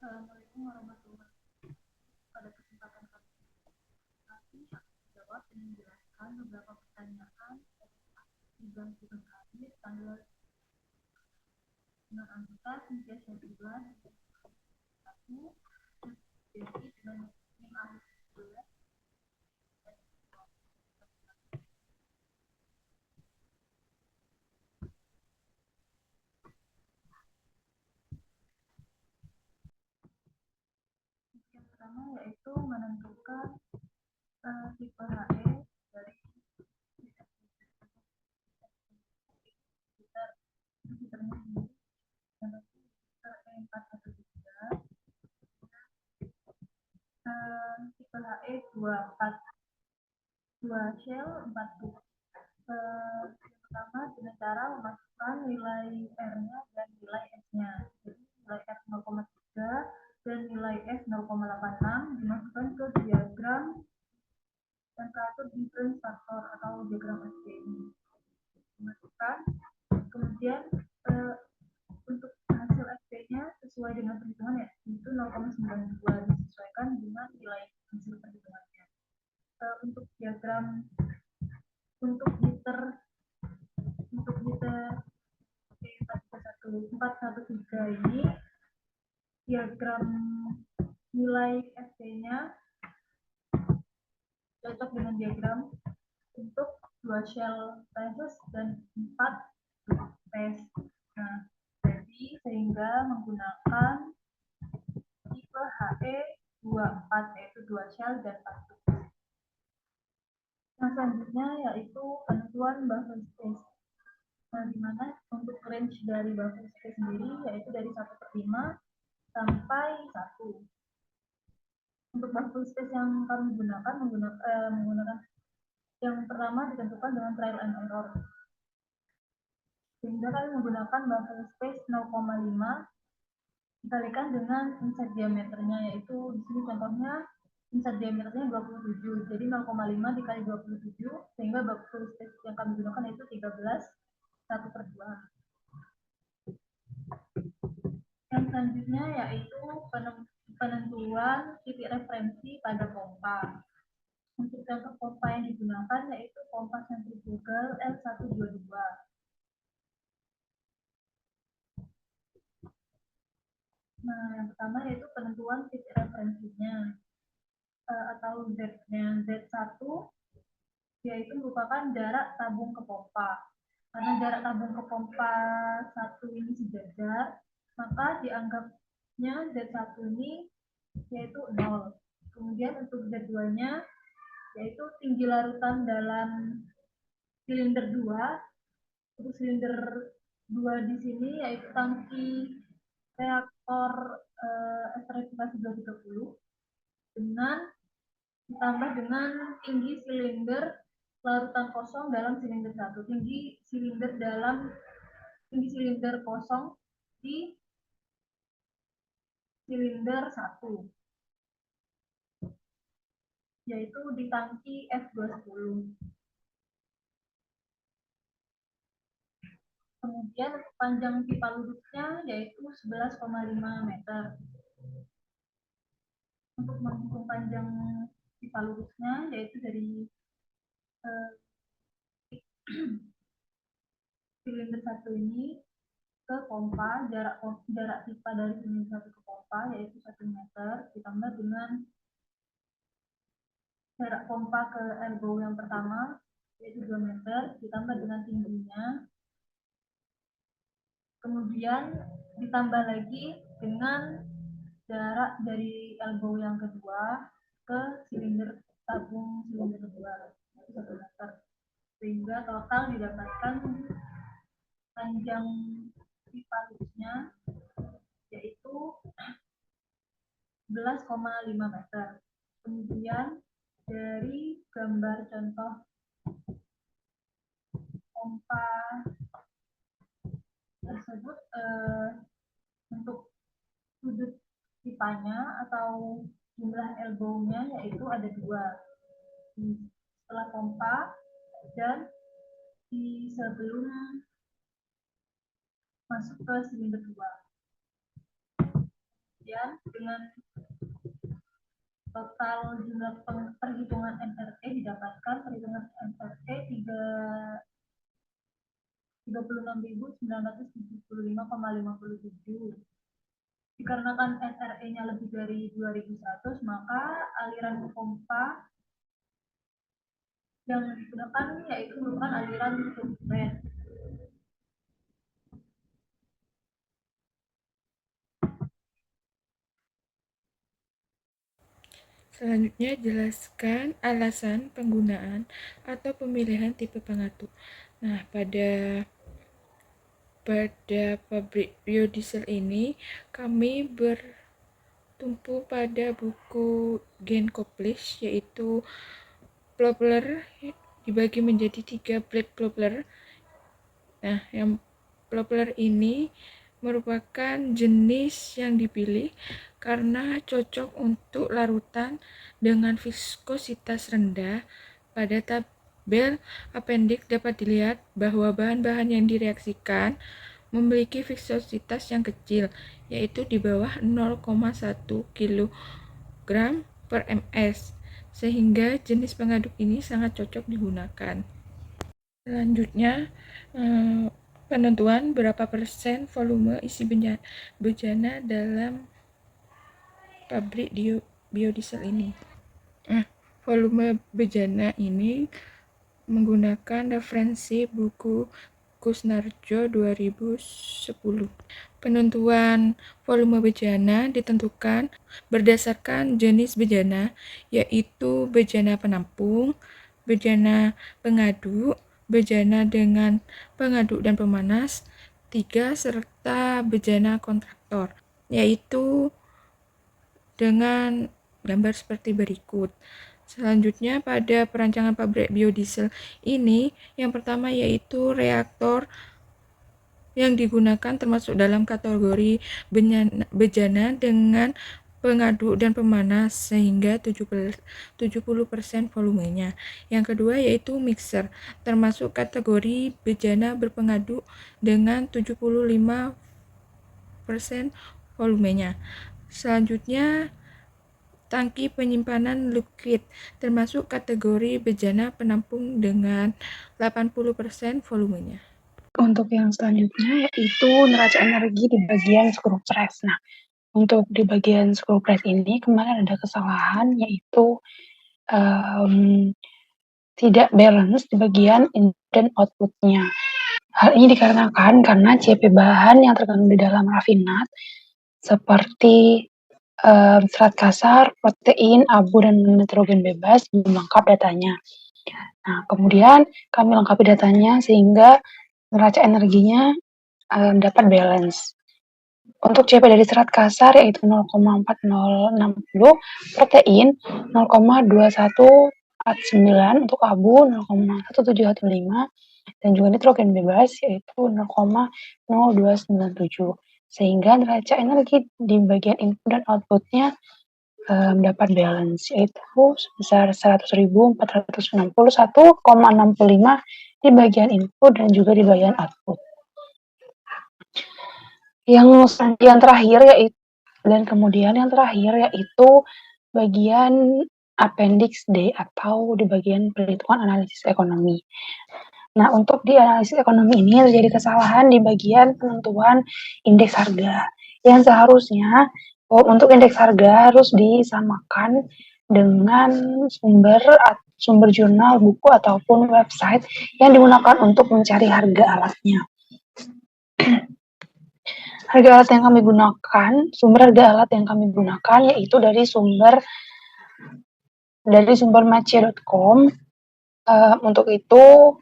Assalamualaikum warahmatullahi wabarakatuh. Pada kesempatan kali ini, akan menjawab dan menjelaskan beberapa pertanyaan di bulan kami tanggal dengan anggota 19 1 jadi dengan yang akhir 11 yang pertama yaitu menentukan tipe HE dari filternya ini yang filter E413 tipe HE 2 shell 4 bit. Yang pertama dengan cara memasukkan nilai R-nya dan nilai S-nya. Jadi nilai R 0,3 dan nilai S 0,86 dimasukkan ke diagram yang teratur difference factor atau diagram ST ini. Dimasukkan, kemudian untuk hasil ST-nya sesuai dengan perhitungan ya, itu 0,92 disesuaikan dengan nilai hasil perhitungannya. Untuk diagram untuk liter 413 ini diagram nilai ST-nya cocok dengan diagram untuk 2 shell phases dan 4 phase. Nah, jadi sehingga menggunakan tipe HE24 yaitu 2 shell dan 4 phase. Yang selanjutnya yaitu penentuan buffer space. Nah, dimana untuk range dari buffer space sendiri yaitu dari 1/5 sampai 1. Untuk buffer space yang kami gunakan menggunakan yang pertama ditentukan dengan trial and error. Sehingga kami menggunakan buffer space 0,5 dikalikan dengan inset diameternya, yaitu di sini contohnya inset diameternya 27. Jadi 0,5 dikali 27 sehingga buffer space yang kami gunakan yaitu 13 1/2. Yang selanjutnya yaitu penentuan titik referensi pada pompa. Untuk contoh pompa yang digunakan yaitu pompa sentrifugal L122. Nah, yang pertama yaitu penentuan titik referensinya atau Z-nya. Z1 yaitu merupakan jarak tabung ke pompa. Karena jarak tabung ke pompa 1 ini sejajar, maka dianggapnya Z1 ini yaitu 0. Kemudian untuk Z2-nya yaitu tinggi larutan dalam silinder 2. Untuk silinder 2 di sini yaitu tangki reaktor esterifikasi 230 dengan ditambah dengan tinggi silinder larutan kosong dalam silinder 1. Tinggi silinder kosong di silinder 1 yaitu di tangki F210. Kemudian panjang pipa lurusnya yaitu 11,5 meter. Untuk menghitung panjang pipa lurusnya yaitu dari silinder 1 ini ke pompa, jarak pipa dari silinder 1 ke pompa yaitu 1 meter ditambah dengan jarak pompa ke elbow yang pertama yaitu 2 meter ditambah dengan tingginya, kemudian ditambah lagi dengan jarak dari elbow yang kedua ke silinder tabung silinder kedua yaitu 1 meter, sehingga total didapatkan panjang pipa lurusnya yaitu 11,5 meter. Kemudian dari gambar contoh pompa tersebut untuk sudut pipanya atau jumlah elbow-nya yaitu ada 2 setelah pompa dan di sebelum masuk ke silinder 2. kemudian dengan total jumlah perhitungan MRT didapatkan perhitungan MRT 36.975,57. Dikarenakan SRE-nya lebih dari 2100, maka aliran pompa yang digunakan yaitu merupakan aliran subband. Selanjutnya, jelaskan alasan penggunaan atau pemilihan tipe pengaduk. Nah, pada pabrik biodiesel ini, kami bertumpu pada buku Gen Koplish, yaitu propeller dibagi menjadi 3 blade propeller. Nah, yang propeller ini merupakan jenis yang dipilih karena cocok untuk larutan dengan viskositas rendah. Pada tabel apendik dapat dilihat bahwa bahan-bahan yang direaksikan memiliki viskositas yang kecil, yaitu di bawah 0,1 kg per ms, sehingga jenis pengaduk ini sangat cocok digunakan. Selanjutnya, penentuan berapa persen volume isi bejana dalam pabrik biodiesel ini. Volume bejana ini menggunakan referensi buku Kusnarjo 2010. Penentuan volume bejana ditentukan berdasarkan jenis bejana, yaitu bejana penampung, bejana pengaduk, bejana dengan pengaduk dan pemanas, 3, serta bejana kontraktor, yaitu dengan gambar seperti berikut. Selanjutnya, pada perancangan pabrik biodiesel ini, yang pertama yaitu reaktor yang digunakan termasuk dalam kategori bejana dengan pengaduk dan pemanas sehingga 70% volumenya. Yang kedua yaitu mixer, termasuk kategori bejana berpengaduk dengan 75% volumenya. Selanjutnya, tangki penyimpanan liquid, termasuk kategori bejana penampung dengan 80% volumenya. Untuk yang selanjutnya yaitu neraca energi di bagian screw press. Nah, untuk di bagian screw press ini kemarin ada kesalahan yaitu tidak balance di bagian input dan outputnya. Hal ini dikarenakan karena CP bahan yang terkandung di dalam rafinat seperti serat kasar, protein, abu, dan nitrogen bebas belum lengkap datanya. Nah, kemudian kami lengkapi datanya sehingga neraca energinya dapat balance. Untuk CP dari serat kasar yaitu 0,4060, protein 0,2149, untuk abu 0,1715, dan juga nitrogen bebas yaitu 0,0297. Sehingga neraca energi di bagian input dan outputnya dapat balance, yaitu sebesar 100.461,65 di bagian input dan juga di bagian output. Yang terakhir yaitu yang terakhir yaitu bagian appendix D atau di bagian perhitungan analisis ekonomi. Nah, untuk di analisis ekonomi ini terjadi kesalahan di bagian penentuan indeks harga. Yang seharusnya untuk indeks harga harus disamakan dengan sumber jurnal, buku, ataupun website yang digunakan untuk mencari harga alatnya. Sumber harga alat yang kami gunakan yaitu dari sumber mace.com. Untuk itu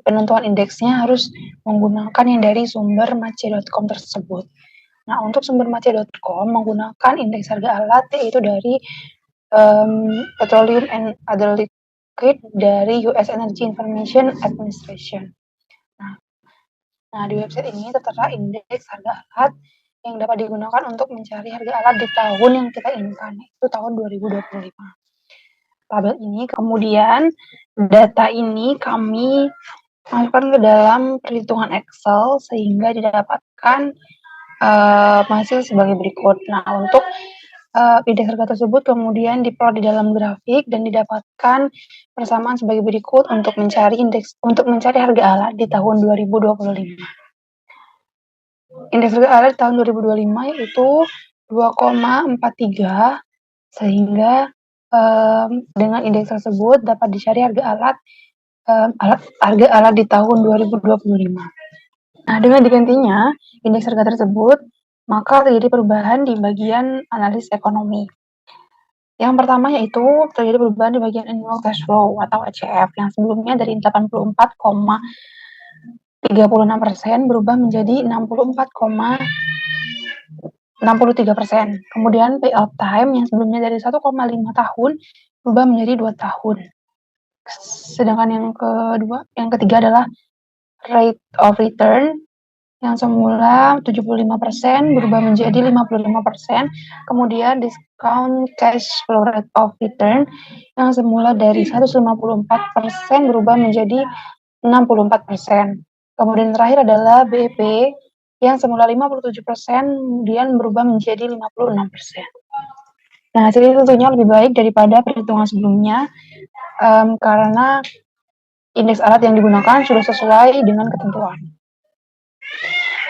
penentuan indeksnya harus menggunakan yang dari sumber mace.com tersebut. Nah, untuk sumber mace.com menggunakan indeks harga alat yaitu dari Petroleum and Other Liquid dari US Energy Information Administration. Nah, di website ini tertera indeks harga alat yang dapat digunakan untuk mencari harga alat di tahun yang kita inginkan, yaitu tahun 2025. Tabel ini kemudian data ini kami masukkan ke dalam perhitungan Excel sehingga didapatkan hasil sebagai berikut. Nah, untuk indeks harga tersebut kemudian diplot di dalam grafik dan didapatkan persamaan sebagai berikut untuk mencari harga alat di tahun 2025. Indeks harga alat di tahun 2025 yaitu 2,43, sehingga dengan indeks tersebut dapat dicari harga alat di tahun 2025. Nah, dengan digantinya indeks harga tersebut, maka terjadi perubahan di bagian analisis ekonomi. Yang pertama yaitu terjadi perubahan di bagian annual cash flow atau ACF yang sebelumnya dari 84,36% berubah menjadi 64,63%. Kemudian payout time yang sebelumnya dari 1,5 tahun berubah menjadi 2 tahun. Sedangkan yang ketiga adalah rate of return yang semula 75% berubah menjadi 55%. Kemudian discount cash flow rate of return yang semula dari 154% berubah menjadi 64%. Kemudian terakhir adalah BEP yang semula 57% kemudian berubah menjadi 56%. Nah, hasil ini tentunya lebih baik daripada perhitungan sebelumnya karena indeks alat yang digunakan sudah sesuai dengan ketentuan.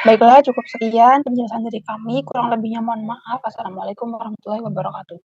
Baiklah, cukup sekian penjelasan dari kami. Kurang lebihnya mohon maaf. Assalamualaikum warahmatullahi wabarakatuh.